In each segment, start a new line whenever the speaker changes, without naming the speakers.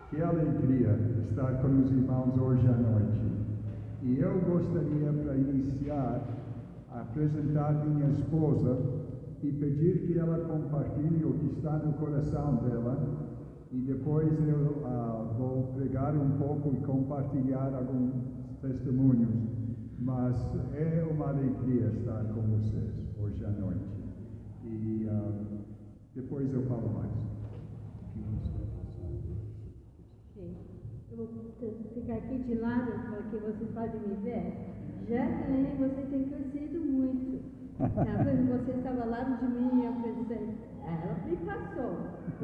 Que alegria estar com os irmãos hoje à noite. E eu gostaria, para iniciar, apresentar minha esposa e pedir que ela compartilhe o que está no coração dela. E depois eu vou pregar um pouco e compartilhar alguns testemunhos. Mas é uma alegria estar com vocês hoje à noite. E depois eu falo mais.
Eu vou ficar aqui de lado para que vocês podem me ver. Jacqueline, você tem crescido muito. Você estava ao lado de mim e eu pensei, ela me passou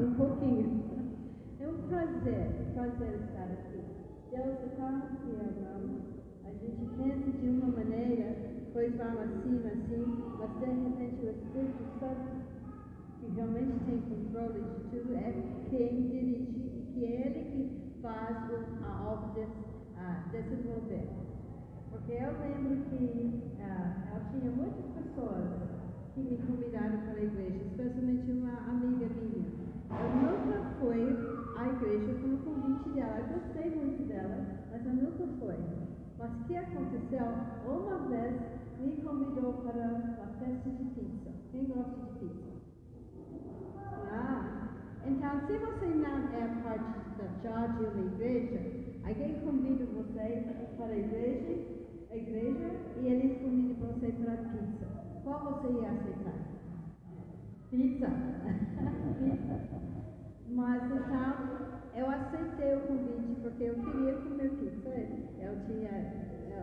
um pouquinho. É um prazer estar aqui. Deus é tão fiel, não? A gente pensa de uma maneira, depois vamos assim, mas de repente o Espírito Santo, que realmente tem controle de tudo, é quem dirige e que é Ele que faz a obra desenvolver. Porque eu lembro que eu tinha muitas pessoas que me convidaram para a igreja, especialmente uma amiga minha. Eu nunca fui à igreja com o convite dela. Eu gostei muito dela, mas eu nunca fui. Mas o que aconteceu? Uma vez me convidou para a festa de pizza. Quem gosta de pizza? Então, se você não é parte já de uma igreja, alguém convida você para a igreja e eles convidam você para a pizza. Qual você ia aceitar? Pizza. Pizza. Mas então, eu aceitei o convite porque eu queria comer pizza.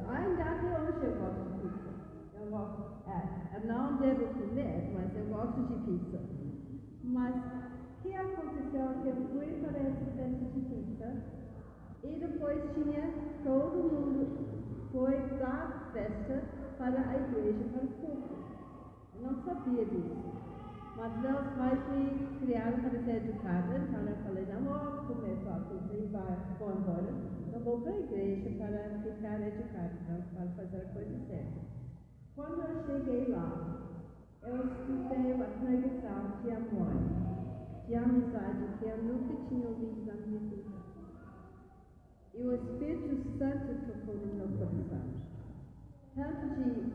Ainda até hoje eu gosto de pizza. Eu não devo comer, mas eu gosto de pizza. Mas o que aconteceu é que eu fui para essa festa de pizza e depois todo mundo foi da festa para a igreja, para o culto. Eu não sabia disso. Mas meus pais me criaram para ser educada, então eu falei, não vou comer só pizza e vou embora. Eu vou para a igreja para ficar educada, para fazer a coisa certa. Quando eu cheguei lá, eu escutei uma pregação de amor, de amizade, que eu nunca tinha ouvido na minha vida. E o Espírito Santo tocou no meu coração.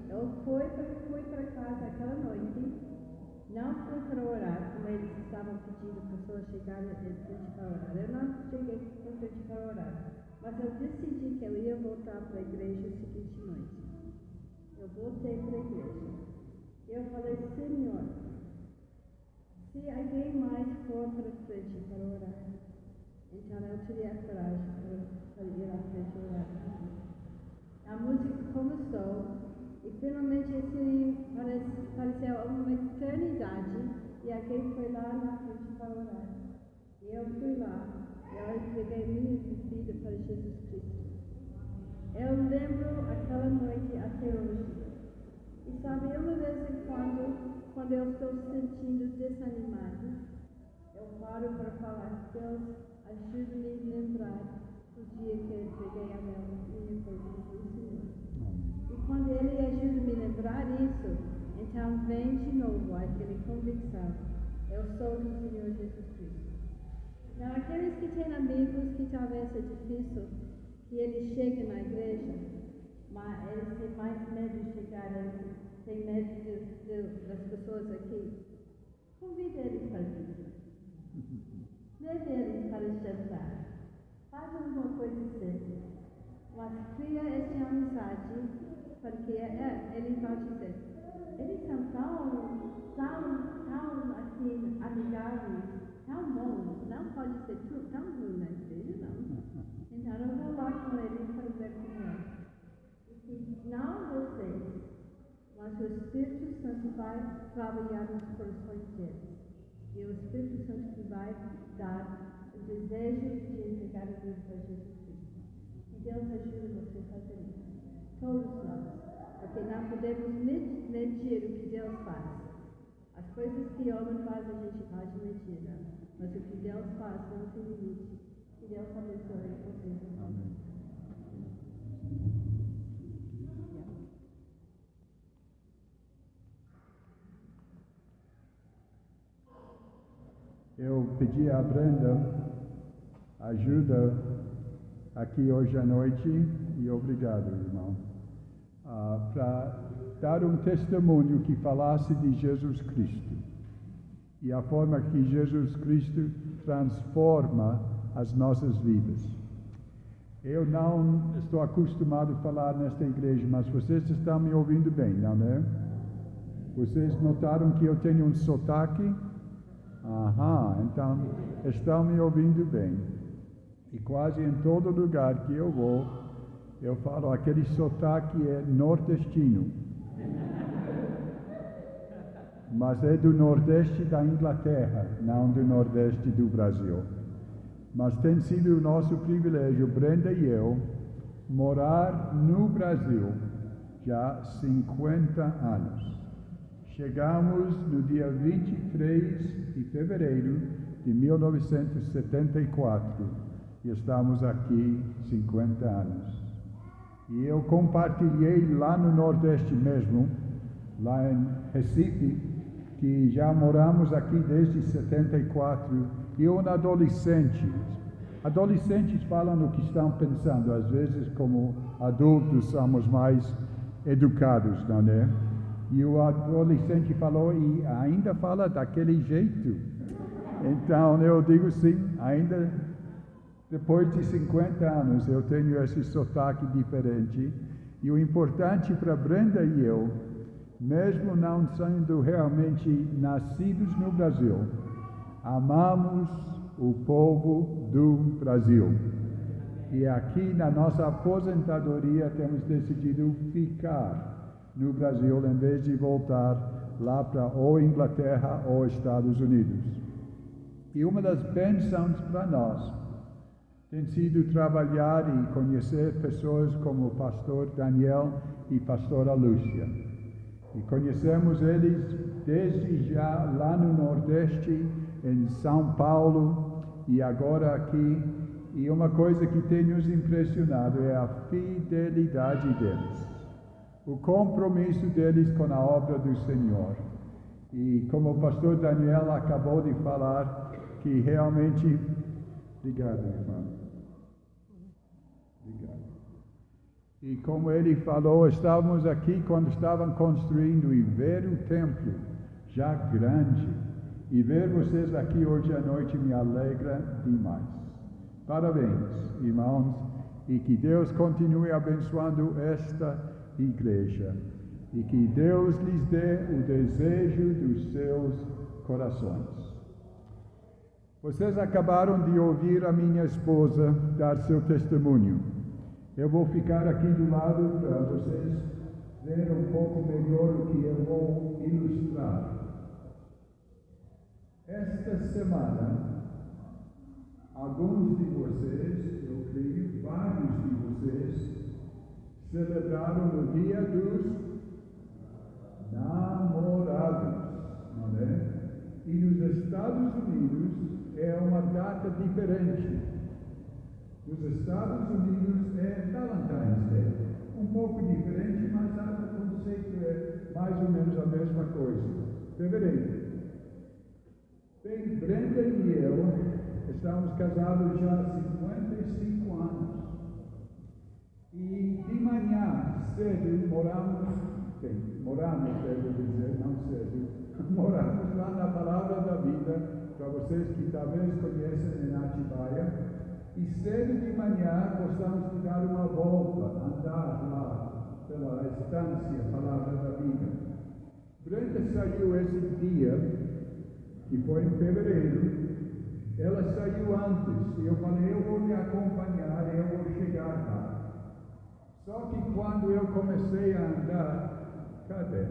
Eu fui para casa aquela noite, não fui para orar, como eles estavam pedindo pessoas chegarem em frente para orar. Eu não cheguei em frente para orar, mas eu decidi que eu ia voltar para a igreja a seguinte noite. Eu voltei para a igreja. Eu falei, Senhor, se alguém mais for para frente para orar, então eu teria coragem para ir à frente orar. A música começou e finalmente assim, pareceu uma eternidade e alguém foi lá na frente para orar. E eu fui lá e eu entreguei minha vida para Jesus Cristo. Eu lembro aquela noite até hoje. E sabe, uma vez em quando eu estou sentindo desanimado, eu paro para falar, Deus, ajuda-me a lembrar do dia que eu entreguei a minha coisa do Senhor. E quando Ele ajuda-me a lembrar isso, então vem de novo aquela convicção, eu sou do Senhor Jesus Cristo. Então, aqueles que têm amigos que talvez é difícil que eles cheguem na igreja, mas eles têm mais medo de chegar, têm medo das pessoas aqui. Convide eles para vir. Leve eles para jantar. Faça uma coisa simples. Mas cria essa amizade, porque eles vão dizer, eles são tão assim, amigáveis, tão bons, não pode ser tudo tão ruim na igreja, não. Então eu vou lá com eles para ver como é. E não vocês, mas o Espírito Santo vai trabalhar nos corações deles. E o Espírito Santo que vai dar o desejo de entregar a vida para Jesus Cristo. E Deus ajuda você a fazer isso. Todos nós. Porque não podemos medir o que Deus faz. As coisas que o homem faz, a gente pode medir, né? Mas o que Deus faz não tem limite. Que Deus abençoe vocês.
Amém. Eu pedi a Brenda ajuda aqui hoje à noite, e obrigado, irmão, para dar um testemunho que falasse de Jesus Cristo e a forma que Jesus Cristo transforma as nossas vidas. Eu não estou acostumado a falar nesta igreja, mas vocês estão me ouvindo bem, não é? Vocês notaram que eu tenho um sotaque? Então estão me ouvindo bem. E quase em todo lugar que eu vou, eu falo, aquele sotaque é nordestino. Mas é do nordeste da Inglaterra, não do nordeste do Brasil. Mas tem sido o nosso privilégio, Brenda e eu, morar no Brasil já há 50 anos. Chegamos no dia 23 de fevereiro de 1974 e estamos aqui 50 anos. E eu compartilhei lá no Nordeste mesmo, lá em Recife, que já moramos aqui desde 74, e um adolescente. Adolescentes falam o que estão pensando, às vezes como adultos somos mais educados, não é? E o adolescente falou, e ainda fala daquele jeito. Então eu digo sim, ainda depois de 50 anos eu tenho esse sotaque diferente. E o importante para Brenda e eu, mesmo não sendo realmente nascidos no Brasil, amamos o povo do Brasil. E aqui na nossa aposentadoria temos decidido ficar no Brasil, em vez de voltar lá para ou Inglaterra ou Estados Unidos. E uma das bênçãos para nós tem sido trabalhar e conhecer pessoas como o pastor Daniel e pastora Lúcia. E conhecemos eles desde já lá no Nordeste, em São Paulo e agora aqui. E uma coisa que tem nos impressionado é a fidelidade deles. O compromisso deles com a obra do Senhor. E como o pastor Daniel acabou de falar, que realmente... Obrigado, irmão. Obrigado. E como ele falou, estávamos aqui quando estavam construindo e ver o templo já grande. E ver vocês aqui hoje à noite me alegra demais. Parabéns, irmãos, e que Deus continue abençoando esta igreja, e que Deus lhes dê o desejo dos seus corações. Vocês acabaram de ouvir a minha esposa dar seu testemunho. Eu vou ficar aqui do lado para vocês verem um pouco melhor o que eu vou ilustrar. Esta semana, alguns de vocês, eu creio, vários de vocês, celebraram o Dia dos Namorados, não é? E nos Estados Unidos é uma data diferente. Nos Estados Unidos é Valentine's Day, um pouco diferente, mas o conceito é mais ou menos a mesma coisa. Fevereiro. Bem, Brenda e eu estamos casados já há 55 anos. E de manhã cedo moramos, devo dizer, não cedo, moramos lá na Palavra da Vida, para vocês que talvez conhecem em Atibaia, e cedo de manhã gostamos de dar uma volta, andar lá pela estância Palavra da Vida. Brenda saiu esse dia, que foi em fevereiro, ela saiu antes, e eu falei, eu vou lhe acompanhar, eu vou chegar lá. Só que quando eu comecei a andar, cadê?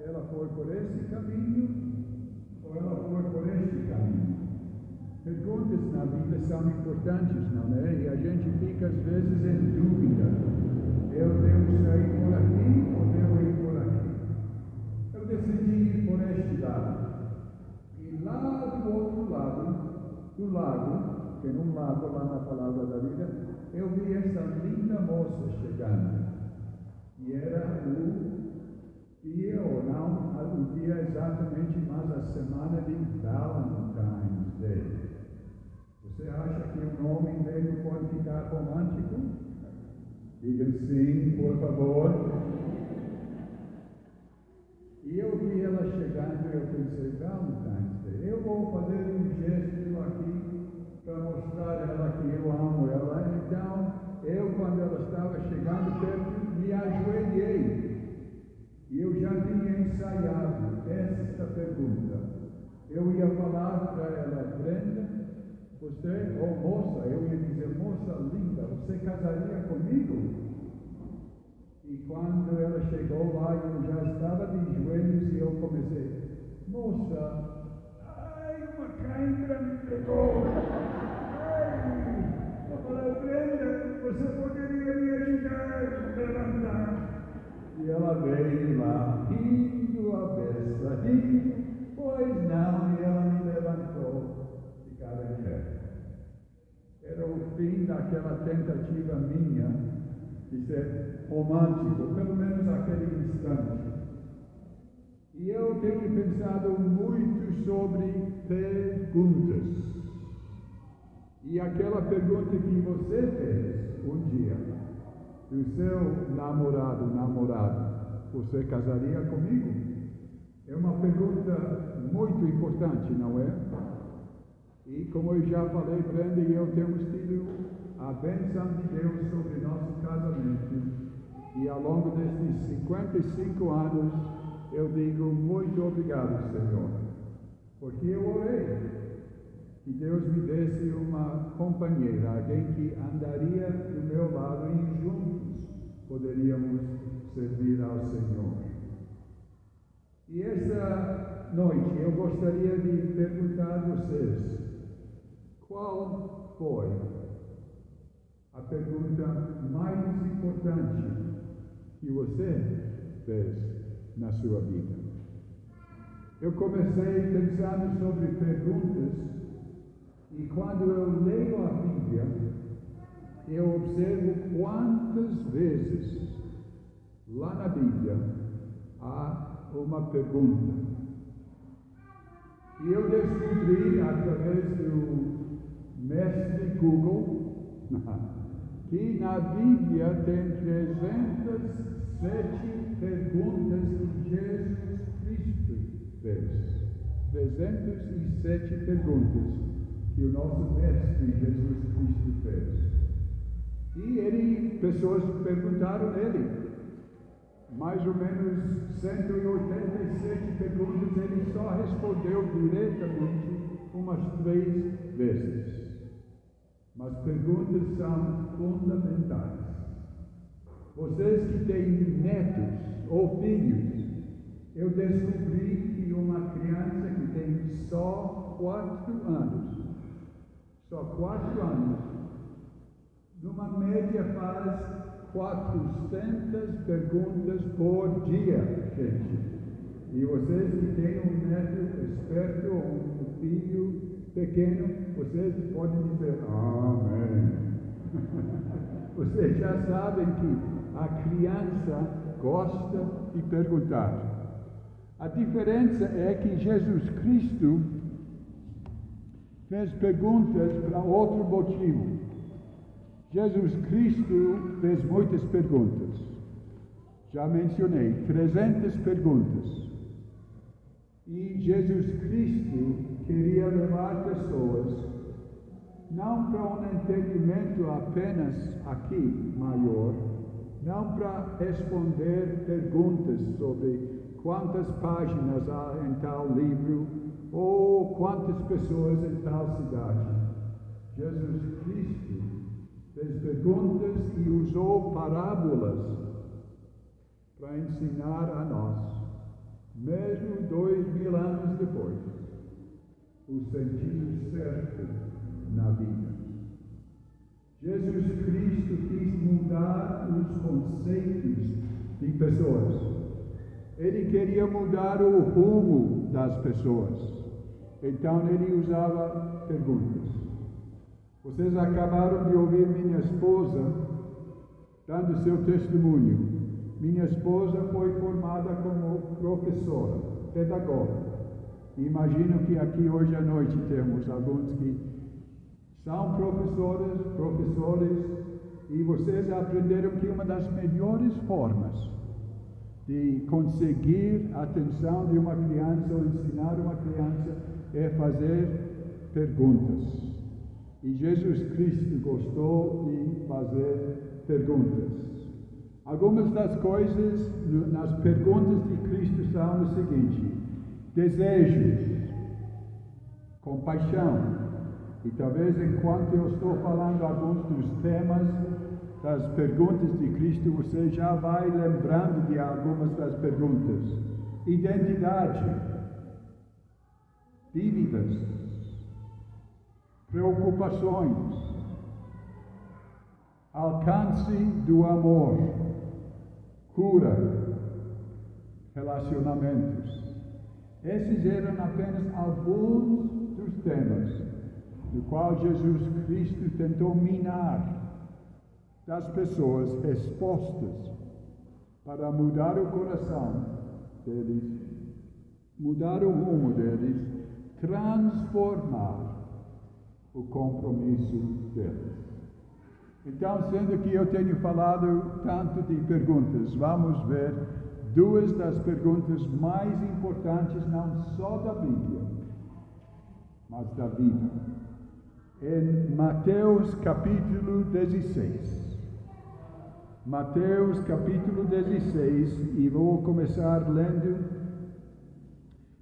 Ela foi por esse caminho ou ela foi por este caminho? Perguntas na vida são importantes, não é? E a gente fica às vezes em dúvida. Eu devo sair por aqui ou devo ir por aqui? Eu decidi ir por este lado. E lá do outro lado do lago, tem um lago lá na Palavra da Vida, eu vi essa linda moça chegando. E era o dia, ou não, o dia exatamente, mas a semana de Valentine's Day. Você acha que que um homem velho pode ficar romântico? Digam sim, por favor. E eu vi ela chegando e eu pensei, Valentine's Day, eu vou fazer um gesto aqui para mostrar a ela que eu amo ela. Então, eu, quando ela estava chegando perto, me ajoelhei. E eu já tinha ensaiado esta pergunta. Eu ia falar para ela, Brenda, você, moça, eu ia dizer, moça linda, você casaria comigo? E quando ela chegou lá, eu já estava de joelhos e eu comecei, moça, ai, uma cãibra me pegou. Ai, eu falei, Brenda, você poderia me ajudar a levantar? E ela veio lá, rindo a beça, rindo. Pois não, e ela me levantou, ficaram em pé. Era o fim daquela tentativa minha de ser romântico, pelo menos aquele instante. E eu tenho pensado muito sobre perguntas. E aquela pergunta que você fez um dia, do seu namorado, você casaria comigo? É uma pergunta muito importante, não é? E como eu já falei, Brenda e eu temos tido a bênção de Deus sobre nosso casamento. E ao longo destes 55 anos, eu digo muito obrigado, Senhor. Porque eu orei que Deus me desse uma companheira, alguém que andaria do meu lado e juntos poderíamos servir ao Senhor. E esta noite eu gostaria de perguntar a vocês, qual foi a pergunta mais importante que você fez na sua vida? Eu comecei pensando sobre perguntas e quando eu leio a Bíblia, eu observo quantas vezes lá na Bíblia há uma pergunta. E eu descobri, através do mestre Google, que na Bíblia tem 307 perguntas que Jesus Cristo fez. 307 perguntas que o nosso mestre Jesus Cristo fez. E pessoas perguntaram a ele. Mais ou menos 187 perguntas, ele só respondeu diretamente umas 3 vezes. Mas perguntas são fundamentais. Vocês que têm netos ou filhos, eu descobri que uma criança que tem só 4 anos, numa média faz 400 perguntas por dia, gente. E vocês que têm um neto esperto ou um filho pequeno, vocês podem dizer amém. Vocês já sabem que a criança gosta de perguntar. A diferença é que Jesus Cristo fez perguntas para outro motivo. Jesus Cristo fez muitas perguntas. Já mencionei 300 perguntas. E Jesus Cristo queria levar pessoas não para um entendimento apenas aqui maior, não para responder perguntas sobre quantas páginas há em tal livro ou quantas pessoas em tal cidade. Jesus Cristo fez perguntas e usou parábolas para ensinar a nós, mesmo 2000 anos depois, o sentido certo na vida. Jesus Cristo quis mudar os conceitos de pessoas. Ele queria mudar o rumo das pessoas. Então ele usava perguntas. Vocês acabaram de ouvir minha esposa dando seu testemunho. Minha esposa foi formada como professora, pedagoga. Imagino que aqui hoje à noite temos alguns que são professores, e vocês aprenderam que uma das melhores formas de conseguir a atenção de uma criança ou ensinar uma criança é fazer perguntas. E Jesus Cristo gostou de fazer perguntas. Algumas das coisas nas perguntas de Cristo são o seguinte: desejos, compaixão. E talvez enquanto eu estou falando alguns dos temas das perguntas de Cristo, você já vai lembrando de algumas das perguntas. Identidade, dívidas, preocupações, alcance do amor, cura, relacionamentos. Esses eram apenas alguns dos temas no qual Jesus Cristo tentou minar das pessoas respostas para mudar o coração deles, mudar o rumo deles, transformar o compromisso deles. Então, sendo que eu tenho falado tanto de perguntas, vamos ver duas das perguntas mais importantes, não só da Bíblia, mas da vida. Em Mateus capítulo 16. Mateus capítulo 16, e vou começar lendo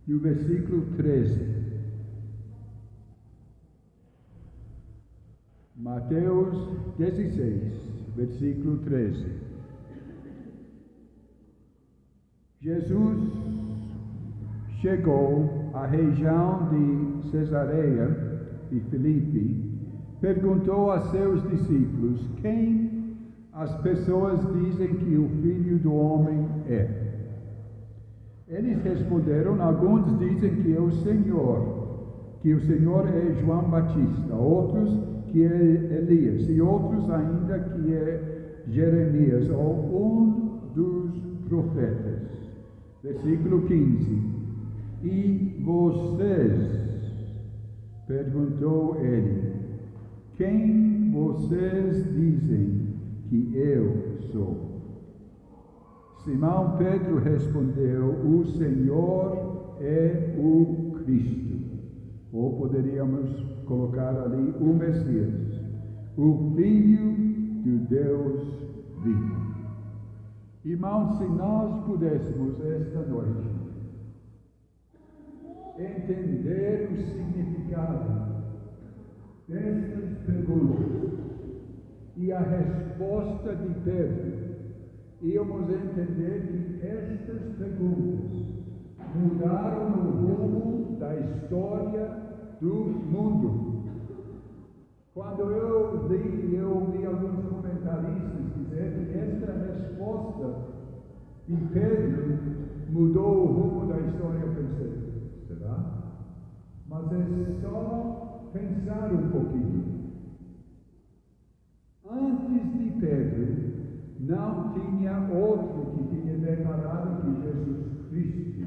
no versículo 13. Mateus 16, versículo 13. Jesus chegou à região de Cesareia de Filipe, perguntou a seus discípulos: quem as pessoas dizem que o Filho do Homem é? Eles responderam: alguns dizem que é o Senhor é João Batista, outros que é Elias, e outros ainda que é Jeremias, ou um dos profetas. Versículo 15. E vocês, perguntou ele, quem vocês dizem que eu sou? Simão Pedro respondeu: o Senhor é o Cristo. Ou poderíamos colocar ali o Messias, o Filho de Deus vivo. Irmãos, se nós pudéssemos esta noite entender o significado destas perguntas e a resposta de Pedro, íamos entender que estas perguntas mudaram o rumo da história do mundo. Quando eu ouvi alguns comentaristas dizer que esta resposta de Pedro mudou o rumo da história, eu pensei, será? Mas é só pensar um pouquinho. Antes de Pedro, não tinha outro que tinha declarado que Jesus Cristo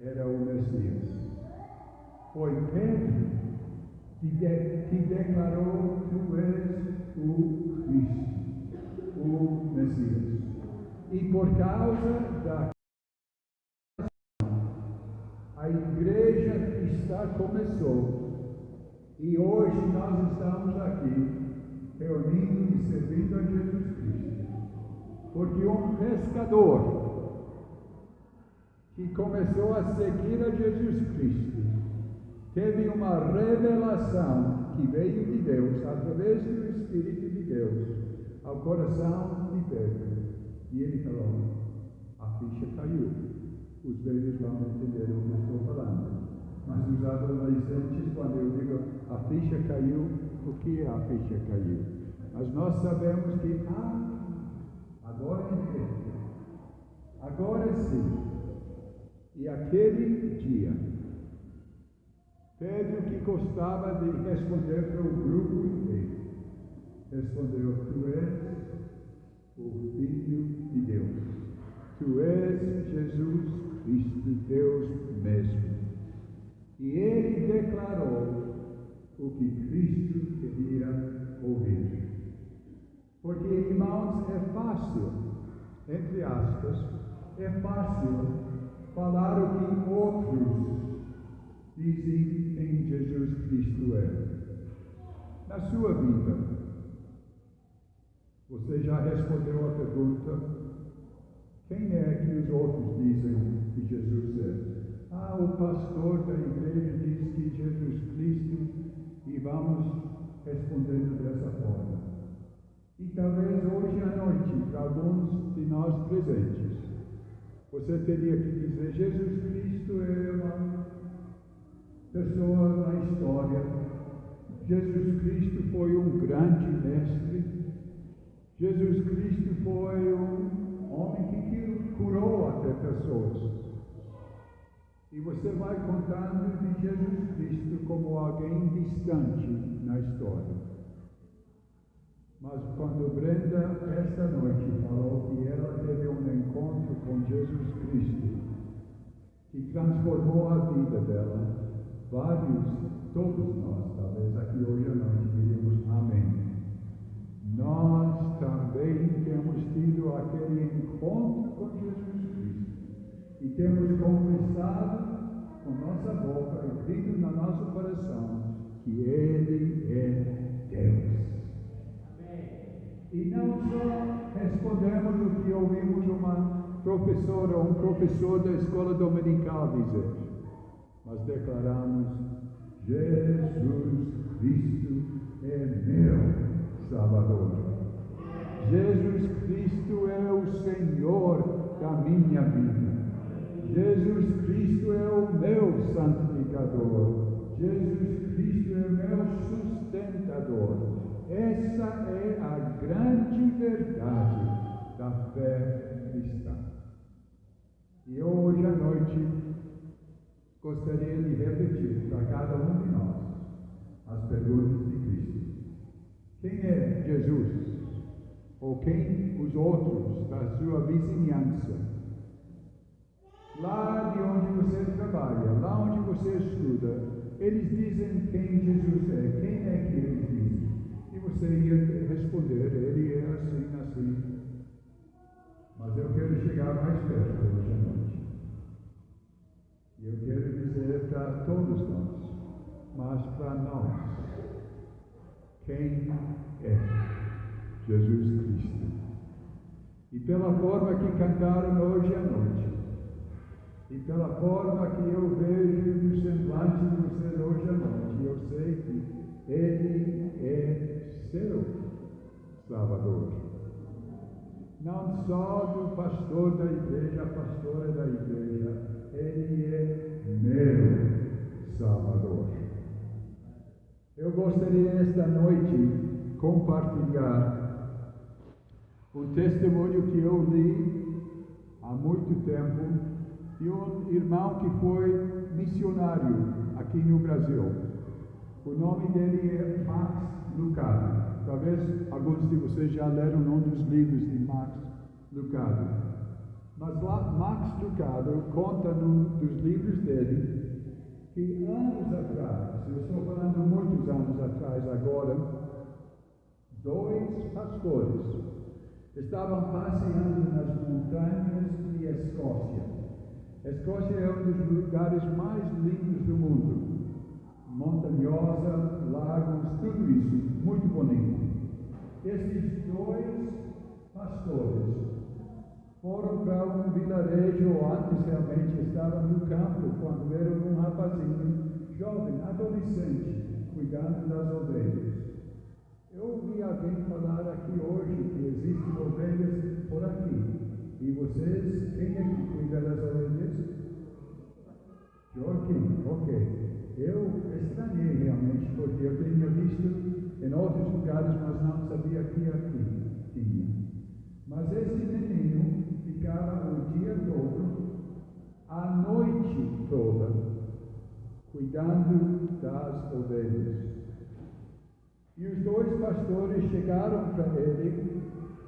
era o Messias. Foi Pedro que declarou: tu és o Cristo, o Messias. E por causa da a igreja cristã começou, e hoje nós estamos aqui reunindo e servindo a Jesus Cristo, porque um pescador que começou a seguir a Jesus Cristo teve uma revelação que veio de Deus, através do Espírito de Deus, ao coração de Pedro. E ele falou: a ficha caiu. Os velhos vão entender o que eu estou falando. Mas os adolescentes, quando eu digo a ficha caiu, o que a ficha caiu? Mas nós sabemos que, agora entendo. Agora sim. E aquele dia, Pedro, que gostava de responder para o grupo inteiro, respondeu: tu és o Filho de Deus. Tu és Jesus Cristo, Deus mesmo. E ele declarou o que Cristo queria ouvir. Porque, irmãos, é fácil, entre aspas, é fácil falar o que outros dizem quem Jesus Cristo é. Na sua vida, você já respondeu a pergunta: quem é que os outros dizem que Jesus é? O pastor da igreja diz que Jesus Cristo, e vamos respondendo dessa forma. E talvez hoje à noite, para alguns de nós presentes, você teria que dizer: Jesus Cristo é uma pessoa na história. Jesus Cristo foi um grande mestre. Jesus Cristo foi um homem que curou até pessoas. E você vai contando de Jesus Cristo como alguém distante na história. Mas quando Brenda, esta noite, falou que ela teve um encontro com Jesus Cristo, que transformou a vida dela, todos nós, talvez aqui hoje à noite, diríamos amém. Nós também temos tido aquele encontro com Jesus Cristo e temos confessado com nossa boca e crido no nosso coração que Ele é Deus. E não só respondemos o que ouvimos uma professora ou um professor da escola dominical dizer, mas declaramos: Jesus Cristo é meu Salvador. Jesus Cristo é o Senhor da minha vida. Jesus Cristo é o meu santificador. Jesus Cristo é o meu sustentador. Essa é a grande verdade da fé cristã. E hoje à noite gostaria de repetir para cada um de nós as perguntas de Cristo. Quem é Jesus? Ou quem os outros da sua vizinhança? Lá de onde você trabalha, lá onde você estuda, eles dizem quem Jesus é. Quem é que eles dizem? E você ia responder: Ele é assim, assim. Mas eu quero chegar mais perto hoje à noite. E eu quero dizer para todos nós, mas para nós, quem é Jesus Cristo? E pela forma que cantaram hoje à noite, e pela forma que eu vejo no semblante de vocês hoje à noite, eu sei que Ele é seu Salvador. Não só do pastor da igreja, a pastora da igreja, Ele é meu Salvador. Eu gostaria esta noite compartilhar um testemunho que eu li há muito tempo de um irmão que foi missionário aqui no Brasil. O nome dele é Max Lucado. Talvez alguns de vocês já leram um dos livros de Max Lucado. Mas lá, Max Lucado conta num dos livros dele que anos atrás, eu estou falando muitos anos atrás agora, 2 pastores estavam passeando nas montanhas de Escócia. Escócia é um dos lugares mais lindos do mundo. Montanhosa, lagos, tudo isso, muito bonito. Esses 2 pastores foram para um vilarejo onde realmente estavam no campo, quando viram um rapazinho, jovem, adolescente, cuidando das ovelhas. Eu ouvi alguém falar aqui hoje que existem ovelhas por aqui. E vocês, quem é que cuida das ovelhas? Joaquim, ok. Eu estranhei realmente, porque eu tinha visto em outros lugares, mas não sabia que aqui tinha. Mas esse menino ficava o dia todo, a noite toda, cuidando das ovelhas. E os 2 pastores chegaram para ele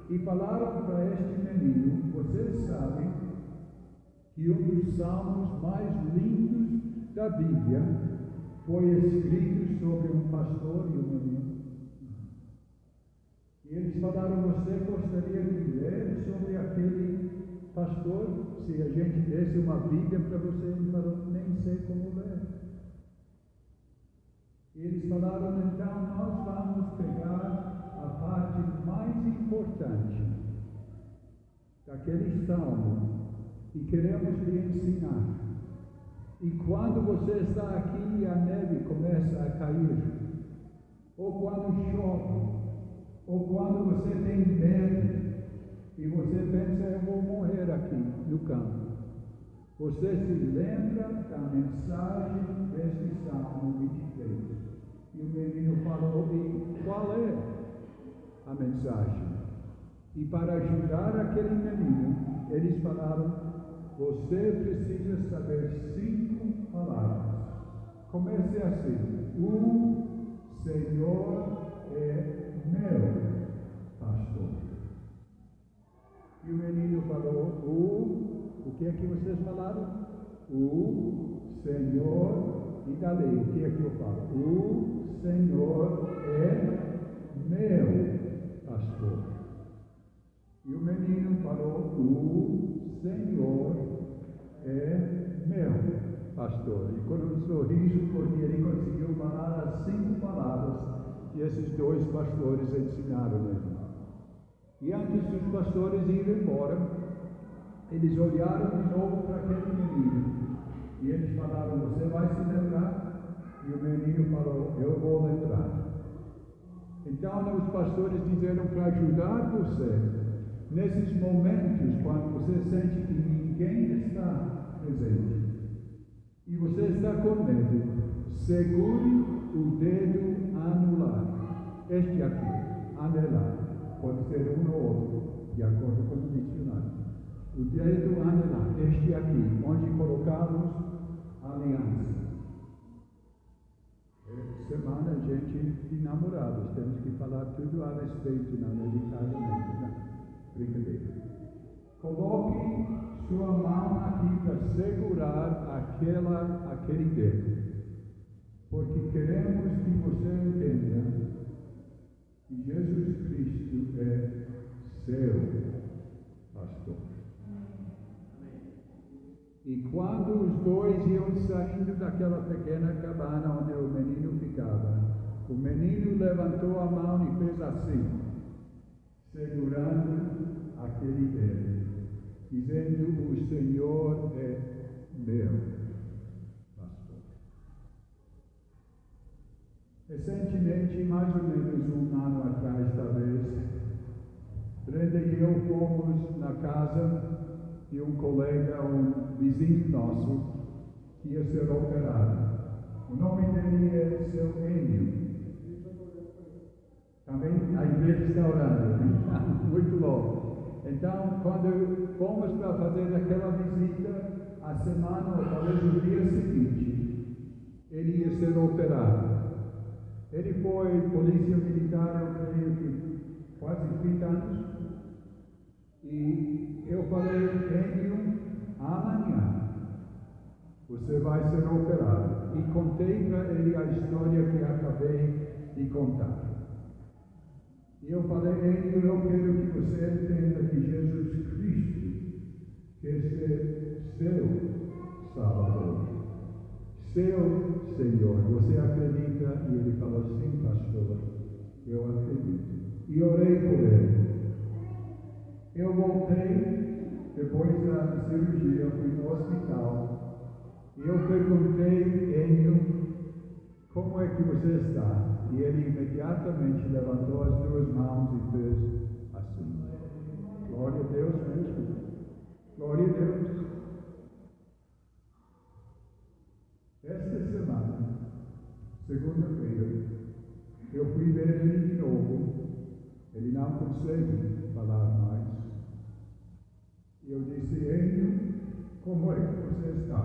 e falaram para este menino: vocês sabem que um dos salmos mais lindos da Bíblia foi escrito sobre um pastor e um menino. E eles falaram, você gostaria de ler sobre aquele pastor? Se a gente desse uma Bíblia para você, ele falou, nem sei como ler. E eles falaram, então nós vamos pegar a parte mais importante daquele salmo e queremos lhe ensinar. E quando você está aqui e a neve começa a cair, ou quando chove, ou quando você tem medo e você pensa, eu vou morrer aqui no campo, você se lembra da mensagem deste Salmo 23. E o menino falou, e qual é a mensagem? E para ajudar aquele menino, eles falaram, você precisa saber 5 palavras. Comece assim, o Senhor é meu pastor. E o menino falou, o que é que vocês falaram? O Senhor, e dali, o que é que eu falo? O Senhor é meu pastor. E o menino falou, o Senhor é meu pastor. E com um sorriso, porque ele conseguiu falar as 5 palavras que esses 2 pastores ensinaram ele. E antes dos pastores irem embora, eles olharam de novo para aquele menino. E eles falaram, você vai se lembrar? E o menino falou, eu vou lembrar. Então os pastores disseram para ajudar você, nesses momentos, quando você sente que ninguém está presente, e você está com medo, segure o dedo anular. Este aqui, anelar. Pode ser um ou outro, de acordo com o dicionário. O dedo anelar, este aqui, onde colocamos a aliança. Semana, gente de namorados, temos que falar tudo a respeito, não é de casamento, né? Brincadeira. Coloque sua mão aqui para segurar aquele dedo, porque queremos que você entenda que Jesus Cristo é seu pastor. E quando os 2 iam saindo daquela pequena cabana onde o menino ficava, o menino levantou a mão e fez assim, segurando aquele dedo, dizendo, o Senhor é meu pastor. Recentemente, mais ou menos um ano atrás, talvez, Brenda e eu fomos na casa de um colega, um vizinho nosso, que ia ser operado. O nome dele é seu Enio. Também a igreja está orando. Muito bom. Então, quando fomos para fazer aquela visita, a semana, ou talvez o dia seguinte, ele ia ser operado. Ele foi polícia militar, eu creio que quase 30 anos. E eu falei, Enio, amanhã você vai ser operado. E contei para ele a história que acabei de contar. E eu falei, Enio, eu quero que você entenda que Jesus Cristo quer ser seu Salvador, seu Senhor. Você acredita? E ele falou, sim, pastor, eu acredito. E orei por ele. Eu voltei, depois da cirurgia, fui no hospital, e eu perguntei, Enio, como é que você está? E ele imediatamente levantou as 2 mãos e fez assim. Glória a Deus mesmo. Glória a Deus. Esta semana, segunda-feira, eu fui ver ele de novo. Ele não consegue falar mais. E eu disse, Enio, como é que você está?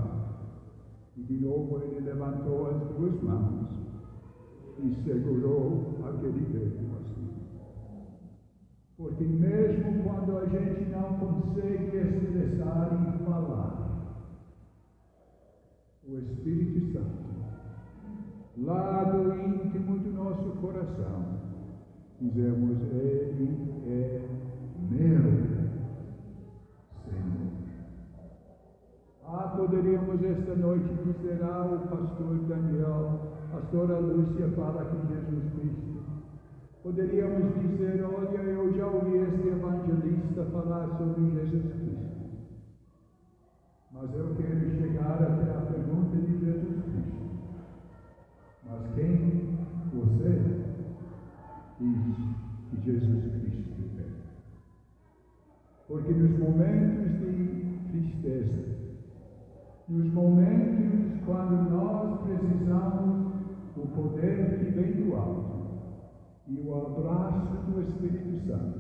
E de novo ele levantou as 2 mãos e segurou aquele dedo assim. Porque mesmo quando a gente não consegue expressar e falar, o Espírito Santo lá do íntimo do nosso coração, dizemos: Ele é meu Senhor. Poderíamos esta noite dizer: o pastor Daniel, a pastora Lúcia fala que Jesus Cristo. Poderíamos dizer: olha, eu já ouvi este evangelista falar sobre Jesus Cristo. Mas eu quero chegar até a pergunta de Jesus Cristo. Mas quem você diz que Jesus Cristo é? Porque nos momentos de tristeza, nos momentos quando nós precisamos do poder que vem do alto e o abraço do Espírito Santo,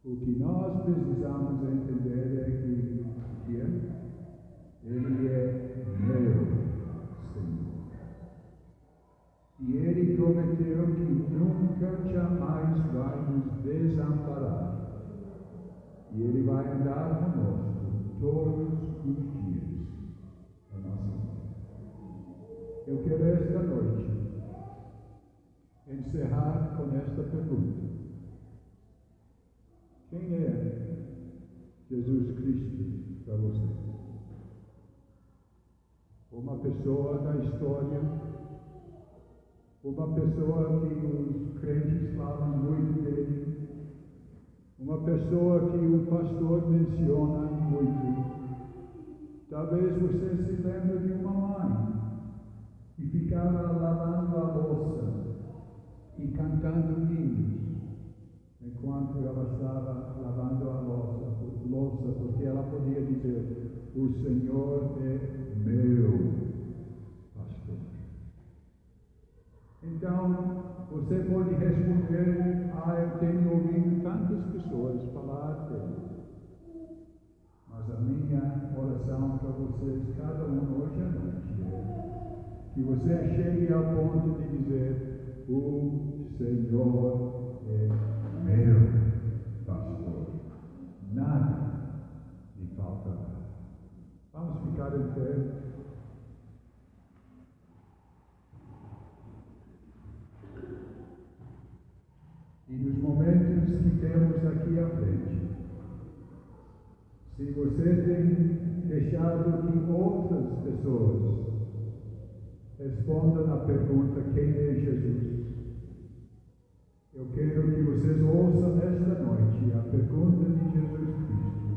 o que nós precisamos entender é que Ele é meu Senhor. E Ele prometeu que nunca, jamais vai nos desamparar. E Ele vai andar conosco todos os dias da nossa vida. Eu quero esta noite encerrar com esta pergunta: quem é Jesus Cristo para você? Uma pessoa da história, uma pessoa que os crentes falam muito dele, uma pessoa que o pastor menciona muito. Talvez você se lembre de uma mãe que ficava lavando a louça e cantando hinos enquanto ela estava lavando a louça, porque ela podia dizer: o Senhor é meu pastor. Então, você pode responder: eu tenho ouvido tantas pessoas falar dele. Mas a minha oração para vocês, cada um hoje à noite, é que você chegue ao ponto de dizer: o Senhor é meu pastor. Nada me faltará. Vamos ficar em pé. E nos momentos que temos aqui à frente, se você tem deixado que outras pessoas respondam a pergunta: quem é Jesus? Eu quero que vocês ouçam nesta noite a pergunta de Jesus Cristo.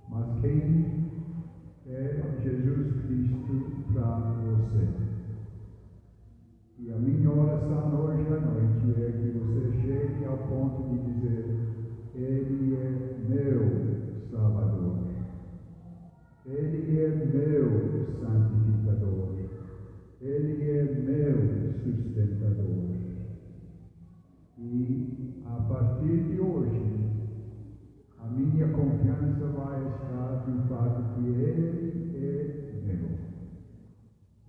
Mas quem é Jesus Cristo para você? E a minha oração hoje à noite é que você chegue ao ponto de dizer: Ele é meu Salvador. Ele é meu santificador. Ele é meu sustentador. E a partir de hoje, a minha confiança vai estar no fato que Ele é meu.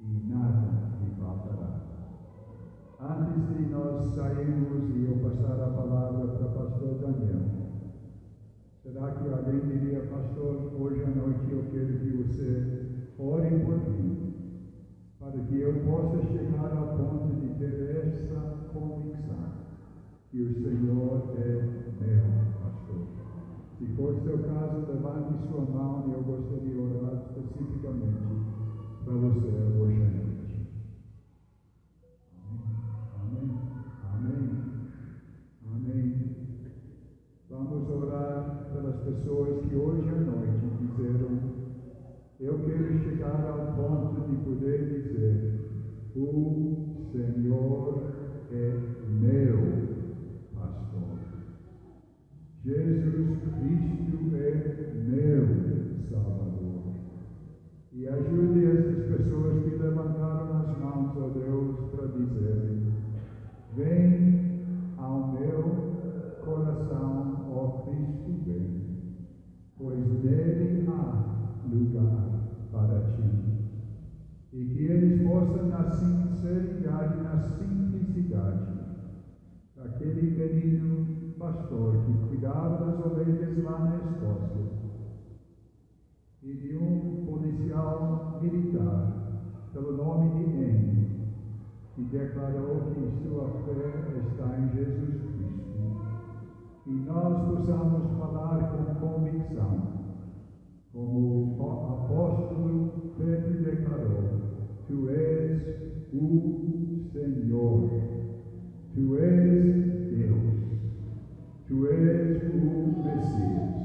E nada me faltará. Antes de nós sairmos e eu passar a palavra para o pastor Daniel, será que alguém diria: pastor, hoje à noite eu quero que você ore por mim, para que eu possa chegar ao ponto de ter essa convicção que o Senhor é meu pastor? Se for seu caso, levante sua mão e eu gostaria de orar especificamente para você hoje à noite. Amém. Amém. Amém. Vamos orar pelas pessoas que hoje à noite disseram: eu quero chegar ao ponto de poder dizer: o Senhor é meu pastor. Jesus Cristo é meu Salvador. E ajude essas pessoas que levantaram as mãos, ó Deus, para dizerem: vem ao meu coração, ó Cristo, vem, pois nele há lugar para ti. E que eles possam, na sinceridade, na simplicidade, daquele menino pastor que cuidava das ovelhas lá na Escócia, e de um policial militar, pelo nome de Andy, e declarou que sua fé está em Jesus Cristo. E nós possamos falar com convicção, como o apóstolo Pedro declarou: Tu és o Senhor, Tu és Deus, Tu és o Messias.